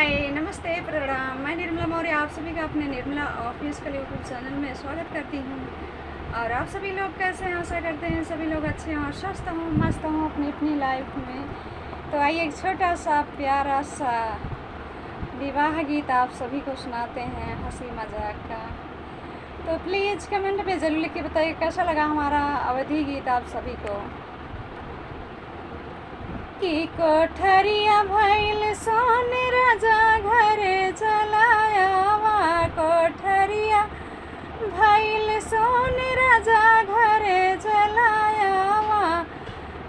हाय नमस्ते प्रणाम। मैं निर्मला मौर्य आप सभी का अपने निर्मला ऑफिशियल यूट्यूब चैनल में स्वागत करती हूँ। और आप सभी लोग कैसे हैं? आशा करते हैं सभी लोग अच्छे हों और स्वस्थ हों, मस्त हों अपनी अपनी लाइफ में। तो आइए एक छोटा सा प्यारा सा विवाह गीत आप सभी को सुनाते हैं, हंसी मजाक का। तो प्लीज़ कमेंट में ज़रूर लिख के बताइए कैसा लगा हमारा अवधि गीत आप सभी को। कि कोठरिया भइल सोन राजा घरे चलायावा, कोठरिया भइल सोन राजा घरे चलायावा,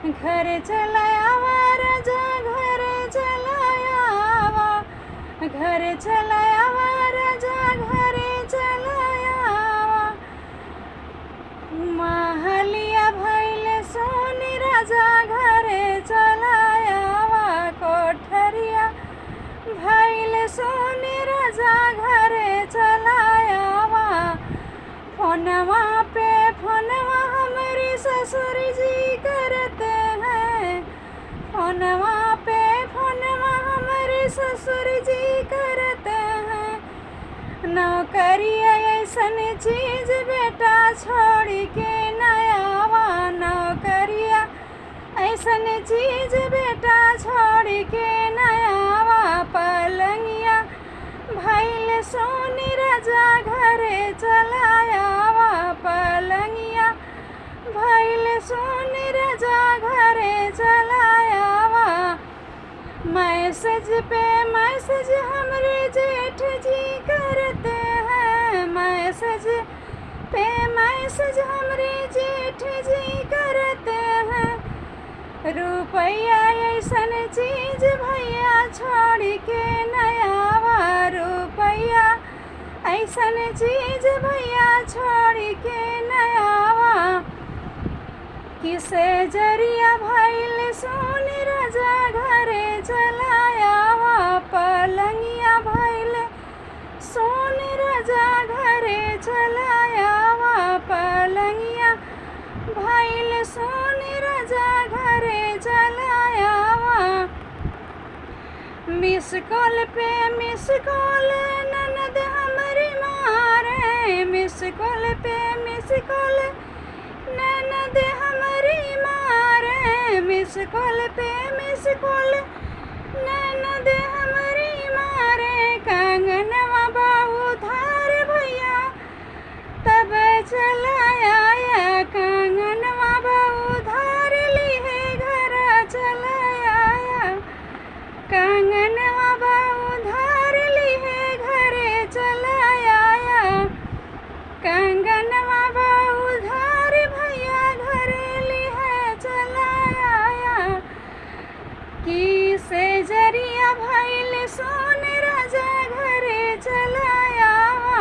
घरे चलायावा राजा घरे चलायावा, घरे चलायावा राजा घरे चलायावा। महलिया भइल सोन राजा घरे चलायावा, कोठरिया भइल सोन राजा घरे चलायावा। फोनवा पे फोनवा हमारे ससुर जी करते हैं, फोनवा पे फोनवा हमारे ससुर जी करते हैं। नौकरिया ऐसन चीज बेटा छोड़ के नयावा, नौकरिया ऐसन चीज बेटा छोड़ के नयावा। पलंगिया भइल सोन राजा घरे चलायावा, पलंगिया भइल सोन राजा घरे चलायावा। मैसेज पे मैसेज हमरे जेठ जी करते हैं, मैसेज पे मैसेज हमरे जेठ जी करते हैं। रुपया ऐसन चीज भैया छोड़ के नयावा, रुपया ऐसन चीज भैया छोड़ के नयावा। किसे जरिया भइल सोन राजा घरे चलायावा, पलंगिया भइल सोन राजा घरे चलायावा, पलंगिया भइल सोन राजा घरे चलायावा। मिस कॉल पे मिस कॉल ननद हमरी मारे, मिस कॉल पे मिस कॉल ननद हमारी मारे, मिस कॉल पे मिस कॉल ननद हमारी मारे। कंगनवा बाबू धार भैया तब चलाया, कंगनवा बाबू धार ली है घर चलाया, कंगनवा बाबू धार ली है घरे चलाया, कंगनवा बाबू धार भैया घरे ली है चलाया। कि से जरिया भइल सोन राजा घरे चलायावा,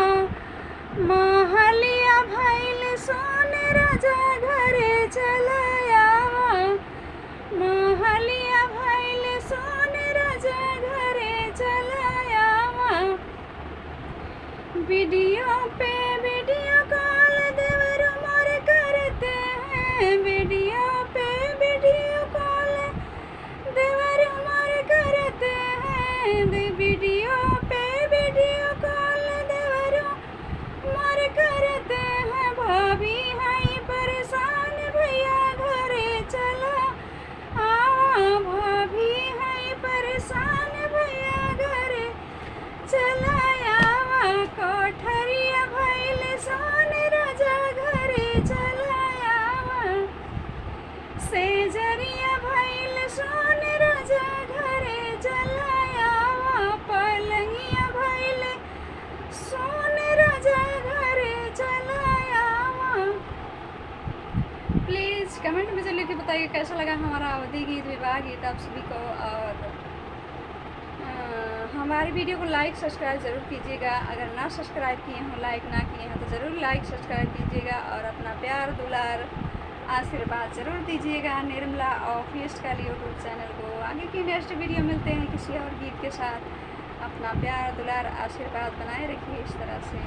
महलिया भइल सोन राजा घरे चलायावा, महलिया भइल सोन राजा घरे चलायावा। वीडियो पे वीडियो कॉल देवर मोर करते हैं, वीडियो पे वीडियो कॉल देवर मोर करते हैं, वीडियो पे वीडियो कॉल देवर मोर करते हैं। भाभी हैं परेशान भैया घरे चला आवा, भाभी हैं परेशान भैया घरे चला आवा। कोठरिया भइल सोन राजा घरे चलायावा, सेजरिया भइल सोन राजा घरे चलायावा, पलंगिया भइल सोन राजा घरे चलायावा। प्लीज़ कमेंट में जल्दी से बताइए कैसा लगा हमारा अवधि गीत विवाह गीत आप सभी को। और हमारी वीडियो को लाइक सब्सक्राइब ज़रूर कीजिएगा। अगर ना सब्सक्राइब किए हों, लाइक ना किए हैं तो ज़रूर लाइक सब्सक्राइब कीजिएगा और अपना प्यार दुलार आशीर्वाद ज़रूर दीजिएगा निर्मला ऑफिशियल यूट्यूब चैनल को। आगे की नेक्स्ट वीडियो मिलते हैं किसी और गीत के साथ। अपना प्यार दुलार आशीर्वाद बनाए रखिए इस तरह से।